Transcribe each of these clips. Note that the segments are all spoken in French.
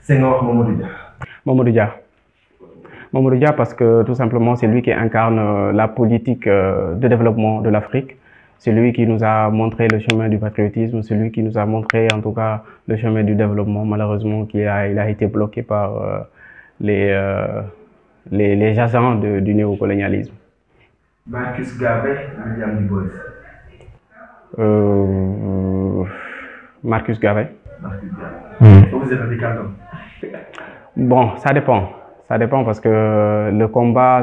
Senghor, Mamadou Dia. Mamadou Dia. Mamadou Dia parce que tout simplement c'est lui qui incarne la politique de développement de l'Afrique. C'est lui qui nous a montré le chemin du patriotisme, c'est lui qui nous a montré en tout cas le chemin du développement. Malheureusement, il a été bloqué par les agents du néocolonialisme. Marcus Garvey, William Du Bois. Marcus Garvey. Marcus Garvey. Vous êtes radical donc? Bon, ça dépend. Ça dépend parce que le combat,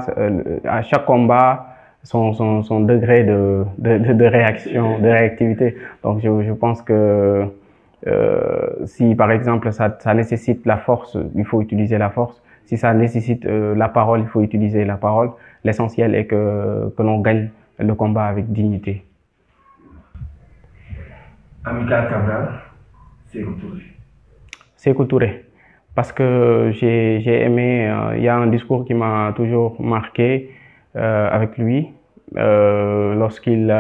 à chaque combat, son degré de réaction, de réactivité. Donc je pense que si par exemple ça nécessite la force, il faut utiliser la force. Si ça nécessite la parole, il faut utiliser la parole. L'essentiel est que l'on gagne le combat avec dignité. Amical Cabral, Sékou Touré. Sékou Touré. Parce que j'ai aimé, il y a un discours qui m'a toujours marqué avec lui, lorsqu'il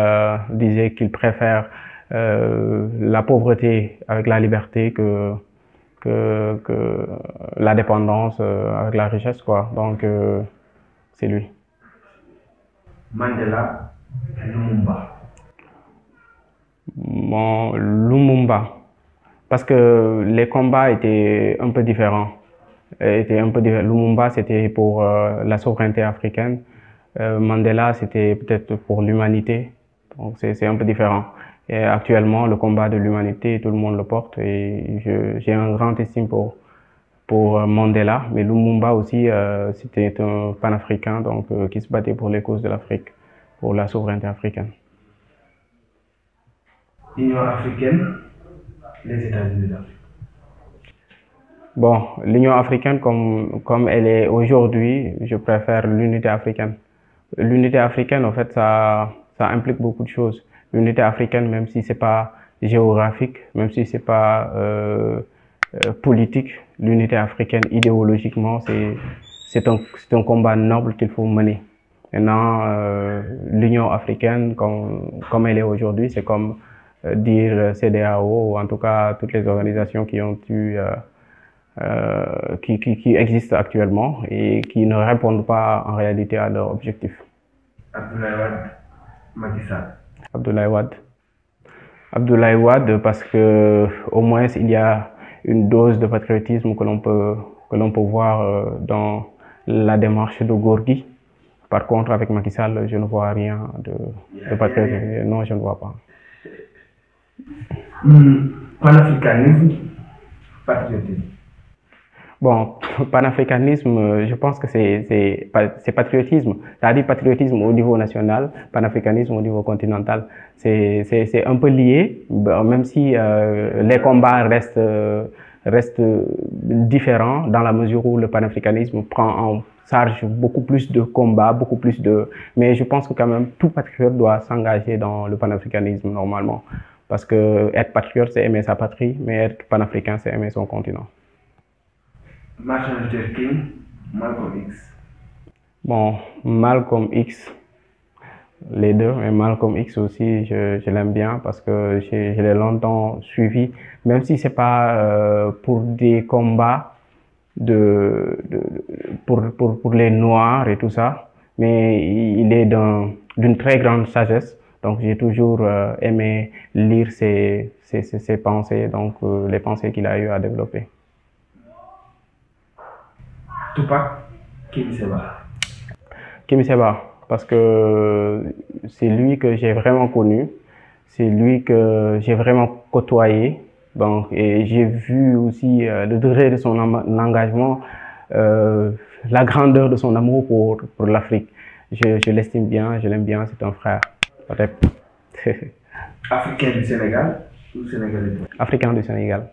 disait qu'il préfère la pauvreté avec la liberté que la dépendance avec la richesse, quoi. Donc, c'est lui. Mandela, Lumumba. Bon, Lumumba. Parce que les combats étaient un peu différents. Lumumba, c'était pour la souveraineté africaine. Mandela, c'était peut-être pour l'humanité. Donc, c'est un peu différent. Et actuellement, le combat de l'humanité, tout le monde le porte. Et j'ai un grand estime pour Mandela. Mais Lumumba aussi, c'était un panafricain donc, qui se battait pour les causes de l'Afrique, pour la souveraineté africaine. L'Union africaine, les États-Unis d'Afrique. Bon, l'Union africaine, comme elle est aujourd'hui, je préfère l'unité africaine. L'unité africaine, en fait, ça implique beaucoup de choses. L'unité africaine, même si c'est pas géographique, même si c'est pas politique, l'unité africaine, idéologiquement, c'est un combat noble qu'il faut mener. Maintenant, l'Union africaine, comme elle est aujourd'hui, c'est comme dire CEDEAO, ou en tout cas toutes les organisations qui ont eu qui existent actuellement et qui ne répondent pas en réalité à leurs objectifs. Abdoulaye Wade, Macky Sall. Abdoulaye Wade. Abdoulaye Wade parce que au moins il y a une dose de patriotisme que l'on peut voir dans la démarche de Gorgui. Par contre, avec Macky Sall, je ne vois rien de patriotisme. Non, je ne vois pas. Panafricanisme, patriotisme. Bon, panafricanisme, je pense que c'est patriotisme. C'est-à-dire patriotisme au niveau national, panafricanisme au niveau continental. C'est un peu lié, même si les combats restent différents dans la mesure où le panafricanisme prend en charge beaucoup plus de combats, beaucoup plus de... Mais je pense que quand même tout patriote doit s'engager dans le panafricanisme normalement. Parce que être patriote, c'est aimer sa patrie, mais être panafricain, c'est aimer son continent. Martin Luther King, Malcolm X. Bon, Malcolm X, les deux, mais Malcolm X aussi, je l'aime bien parce que je l'ai longtemps suivi, même si c'est pas pour des combats pour les Noirs et tout ça, mais il est d'une très grande sagesse. Donc j'ai toujours aimé lire ses pensées, donc les pensées qu'il a eu à développer. Tupac, Kémy Séba. Kémy Séba, parce que c'est lui que j'ai vraiment connu, c'est lui que j'ai vraiment côtoyé, donc, et j'ai vu aussi le degré de son engagement, la grandeur de son amour pour l'Afrique. Je l'estime bien, je l'aime bien, c'est un frère. Africain du Sénégal ou Sénégalais? Africain du Sénégal.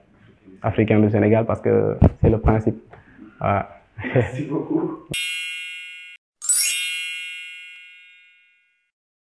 Africain du Sénégal parce que c'est le principe. Merci beaucoup.